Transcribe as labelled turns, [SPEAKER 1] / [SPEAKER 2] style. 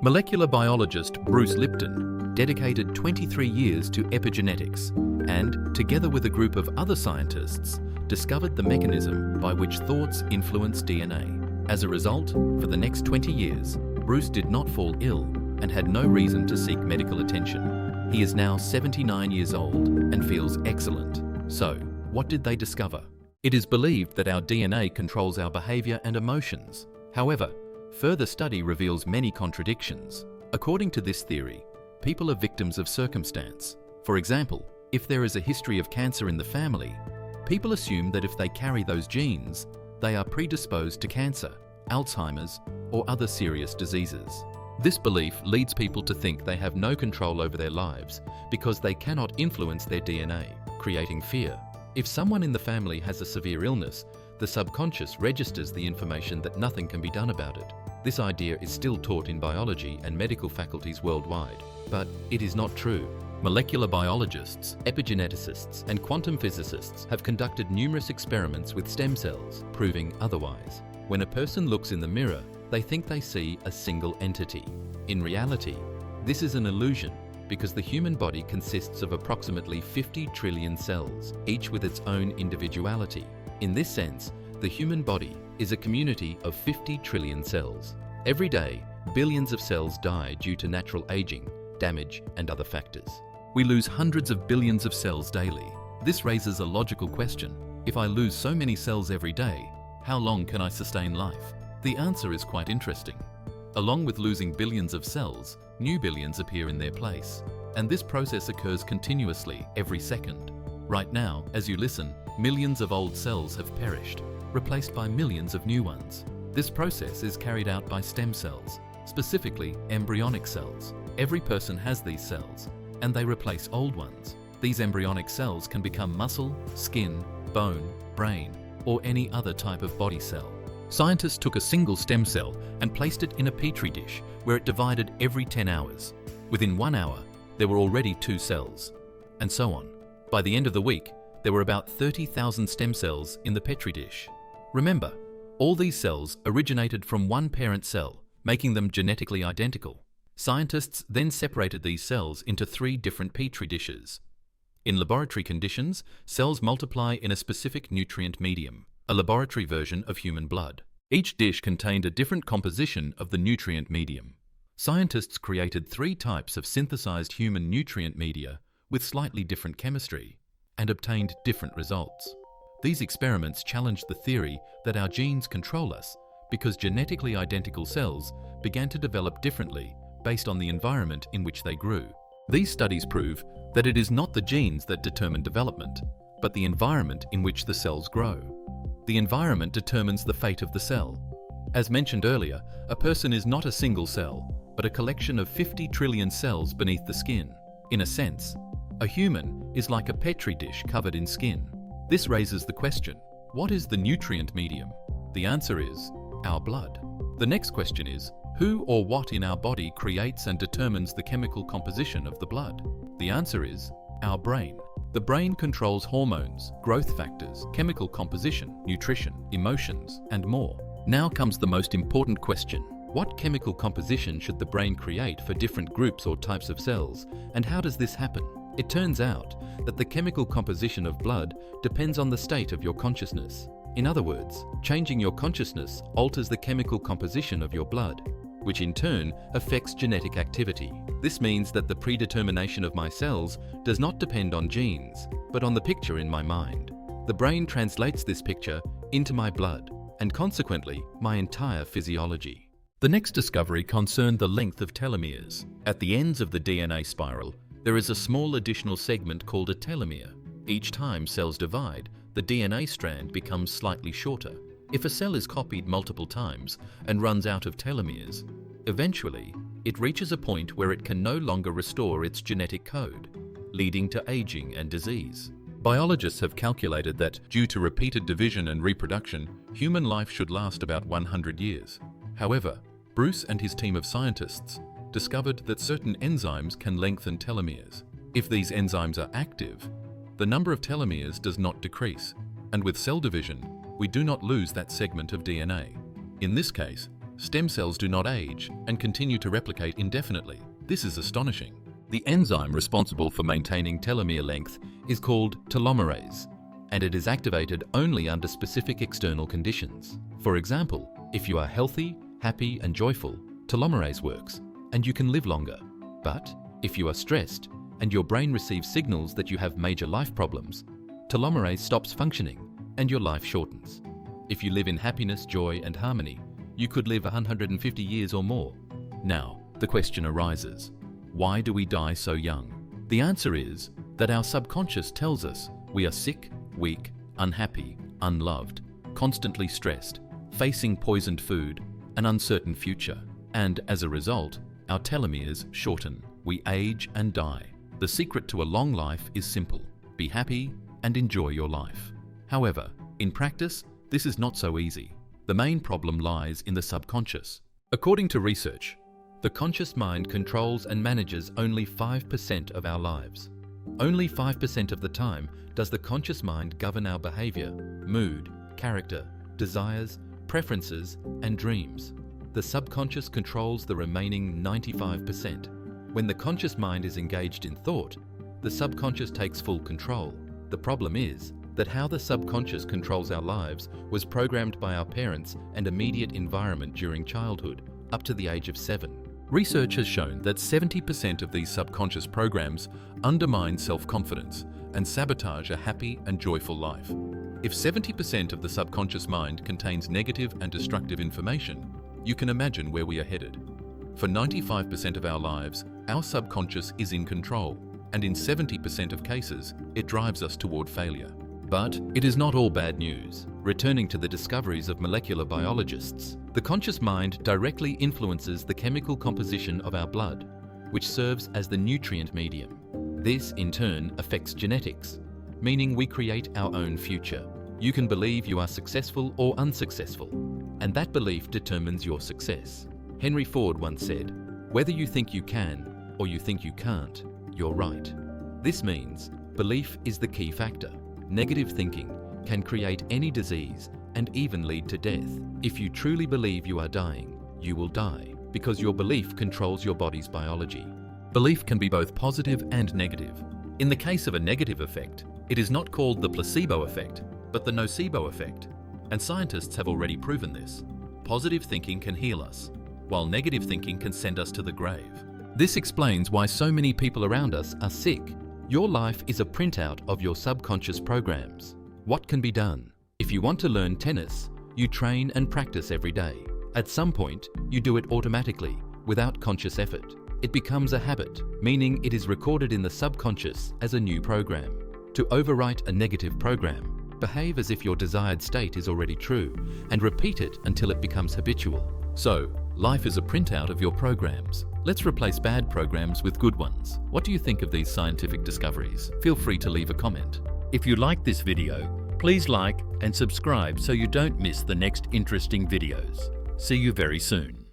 [SPEAKER 1] Molecular biologist Bruce Lipton dedicated 23 years to epigenetics and, together with a group of other scientists, discovered the mechanism by which thoughts influence DNA. As a result, for the next 20 years, Bruce did not fall ill and had no reason to seek medical attention. He is now 79 years old and feels excellent. So, what did they discover? It is believed that our DNA controls our behavior and emotions. However, further study reveals many contradictions. According to this theory, people are victims of circumstance. For example, if there is a history of cancer in the family, people assume that if they carry those genes, they are predisposed to cancer, Alzheimer's, or other serious diseases. This belief leads people to think they have no control over their lives because they cannot influence their DNA, creating fear. If someone in the family has a severe illness, the subconscious registers the information that nothing can be done about it. This idea is still taught in biology and medical faculties worldwide, but it is not true. Molecular biologists, epigeneticists, and quantum physicists have conducted numerous experiments with stem cells, proving otherwise. When a person looks in the mirror, they think they see a single entity. In reality, this is an illusion because the human body consists of approximately 50 trillion cells, each with its own individuality. In this sense, the human body is a community of 50 trillion cells. Every day, billions of cells die due to natural aging, damage, and other factors. We lose hundreds of billions of cells daily. This raises a logical question. If I lose so many cells every day, how long can I sustain life? The answer is quite interesting. Along with losing billions of cells, new billions appear in their place. And this process occurs continuously every second. Right now, as you listen, millions of old cells have perished, replaced by millions of new ones. This process is carried out by stem cells, specifically embryonic cells. Every person has these cells, and they replace old ones. These embryonic cells can become muscle, skin, bone, brain, or any other type of body cell. Scientists took a single stem cell and placed it in a petri dish where it divided every 10 hours. Within 1 hour, there were already 2 cells, and so on. By the end of the week, there were about 30,000 stem cells in the petri dish. Remember, all these cells originated from one parent cell, making them genetically identical. Scientists then separated these cells into 3 different petri dishes. In laboratory conditions, cells multiply in a specific nutrient medium, a laboratory version of human blood. Each dish contained a different composition of the nutrient medium. Scientists created 3 types of synthesized human nutrient media with slightly different chemistry and obtained different results. These experiments challenged the theory that our genes control us because genetically identical cells began to develop differently based on the environment in which they grew. These studies prove that it is not the genes that determine development, but the environment in which the cells grow. The environment determines the fate of the cell. As mentioned earlier, a person is not a single cell, but a collection of 50 trillion cells beneath the skin. In a sense, a human is like a petri dish covered in skin. This raises the question, what is the nutrient medium? The answer is our blood. The next question is, who or what in our body creates and determines the chemical composition of the blood? The answer is our brain. The brain controls hormones, growth factors, chemical composition, nutrition, emotions, and more. Now comes the most important question. What chemical composition should the brain create for different groups or types of cells, and how does this happen? It turns out that the chemical composition of blood depends on the state of your consciousness. In other words, changing your consciousness alters the chemical composition of your blood, which in turn affects genetic activity. This means that the predetermination of my cells does not depend on genes, but on the picture in my mind. The brain translates this picture into my blood, and consequently, my entire physiology. The next discovery concerned the length of telomeres. At the ends of the DNA spiral, there is a small additional segment called a telomere. Each time cells divide, the DNA strand becomes slightly shorter. If a cell is copied multiple times and runs out of telomeres, eventually it reaches a point where it can no longer restore its genetic code, leading to aging and disease. Biologists have calculated that, due to repeated division and reproduction, human life should last about 100 years. However, Bruce and his team of scientists discovered that certain enzymes can lengthen telomeres. If these enzymes are active, the number of telomeres does not decrease, and with cell division, we do not lose that segment of DNA. In this case, Stem cells do not age and continue to replicate indefinitely. This is astonishing. The enzyme responsible for maintaining telomere length is called telomerase, and it is activated only under specific external conditions. For example, if you are healthy, happy, and joyful, telomerase works, and you can live longer. But if you are stressed, and your brain receives signals that you have major life problems, telomerase stops functioning, and your life shortens. If you live in happiness, joy, and harmony, you could live 150 years or more. Now, the question arises, why do we die so young? The answer is that our subconscious tells us we are sick, weak, unhappy, unloved, constantly stressed, facing poisoned food, an uncertain future, and as a result, our telomeres shorten. We age and die. The secret to a long life is simple. Be happy and enjoy your life. However, in practice, this is not so easy. The main problem lies in the subconscious. According to research, the conscious mind controls and manages only 5% of our lives. Only 5% of the time does the conscious mind govern our behavior, mood, character, desires, preferences, and dreams. The subconscious controls the remaining 95%. When the conscious mind is engaged in thought, the subconscious takes full control. The problem is that how the subconscious controls our lives was programmed by our parents and immediate environment during childhood, up to the age of 7. Research has shown that 70% of these subconscious programs undermine self-confidence and sabotage a happy and joyful life. If 70% of the subconscious mind contains negative and destructive information, you can imagine where we are headed. For 95% of our lives, our subconscious is in control, and in 70% of cases, it drives us toward failure. But it is not all bad news. Returning to the discoveries of molecular biologists, the conscious mind directly influences the chemical composition of our blood, which serves as the nutrient medium. This, in turn, affects genetics, meaning we create our own future. You can believe you are successful or unsuccessful, and that belief determines your success. Henry Ford once said, "Whether you think you can or you think you can't, you're right." This means belief is the key factor. Negative thinking can create any disease and even lead to death. If you truly believe you are dying, you will die, because your belief controls your body's biology. Belief can be both positive and negative. In the case of a negative effect, it is not called the placebo effect, but the nocebo effect, and scientists have already proven this. Positive thinking can heal us, while negative thinking can send us to the grave. This explains why so many people around us are sick. Your life is a printout of your subconscious programs. What can be done? If you want to learn tennis, you train and practice every day. At some point, you do it automatically, without conscious effort. It becomes a habit, meaning it is recorded in the subconscious as a new program. To overwrite a negative program, behave as if your desired state is already true, and repeat it until it becomes habitual. So, life is a printout of your programs. Let's replace bad programs with good ones. What do you think of these scientific discoveries? Feel free to leave a comment. If you like this video, please like and subscribe so you don't miss the next interesting videos. See you very soon.